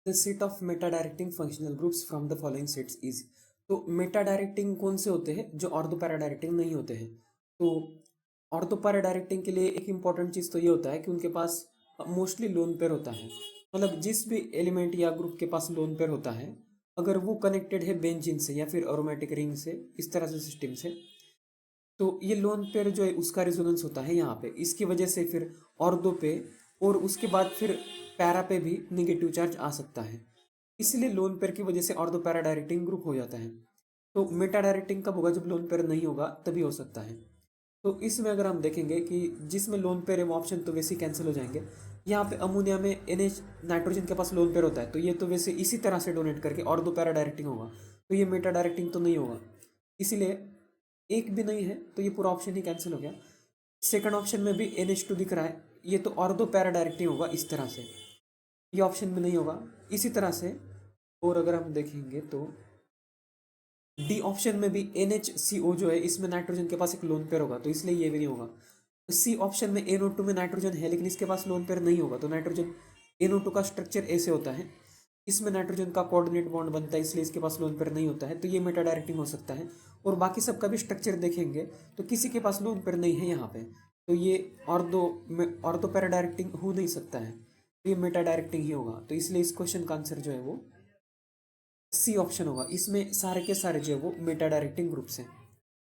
The set of Meta directing functional groups from the following sets is. तो Meta directing कौन से होते हैं? जो ऑर्थो पैरा डायरेक्टिंग नहीं होते हैं। तो ऑर्थो पैरा डायरेक्टिंग के लिए एक इंपॉर्टेंट चीज़ तो ये होता है कि उनके पास मोस्टली लोन पेयर होता है। मतलब जिस भी एलिमेंट या ग्रुप के पास लोन पेयर होता है, अगर वो कनेक्टेड है बेंजीन से या फिर एरोमेटिक रिंग से, इस तरह से सिस्टम से, तो ये लोन पेयर जो है उसका रेजोनेंस होता है यहाँ पे। इसकी वजह से फिर ऑर्थो पे और उसके बाद फिर पैरा पे भी निगेटिव चार्ज आ सकता है। इसलिए लोन पेयर की वजह से ऑर्थो पैरा डायरेक्टिंग ग्रुप हो जाता है। तो मेटा डायरेक्टिंग कब होगा? जब लोन पेयर नहीं होगा तभी हो सकता है। तो इसमें अगर हम देखेंगे कि जिसमें लोन पेयर है वो ऑप्शन तो वैसे ही कैंसिल हो जाएंगे। यहाँ पे अमोनिया में NH नाइट्रोजन के पास लोन पेयर होता है, तो ये तो वैसे इसी तरह से डोनेट करके ऑर्थो पैरा डायरेक्टिंग होगा, तो ये मेटा डायरेक्टिंग तो नहीं होगा। इसीलिए एक भी नहीं है तो ये पूरा ऑप्शन ही कैंसिल हो गया। सेकंड ऑप्शन में भी NH2 दिख रहा है, ये तो ऑर्थो पैरा डायरेक्टिंग होगा इस तरह से, ये ऑप्शन भी नहीं होगा इसी तरह से। और अगर हम देखेंगे तो डी ऑप्शन में भी NHCO जो है, इसमें नाइट्रोजन के पास एक लोन पेयर होगा, तो इसलिए ये भी नहीं होगा। सी ऑप्शन में NO2 में नाइट्रोजन है लेकिन इसके पास लोन पेयर नहीं होगा, तो नाइट्रोजन NO2 का स्ट्रक्चर ऐसे होता है, इसमें नाइट्रोजन का कोऑर्डिनेट बॉन्ड बनता है, इसलिए इसके पास लोन पेयर नहीं होता है, तो ये मेटा डायरेक्टिंग हो सकता है। और बाकी सबका भी स्ट्रक्चर देखेंगे तो किसी के पास लोन पेयर नहीं है यहाँ पे, तो ये ऑर्थो पैरा डायरेक्टिंग हो नहीं सकता है, तो ये मेटा डायरेक्टिंग ही होगा। तो इसलिए इस क्वेश्चन का आंसर जो है वो सी ऑप्शन होगा। इसमें सारे के सारे जो है वो मेटा डायरेक्टिंग ग्रुप्स हैं।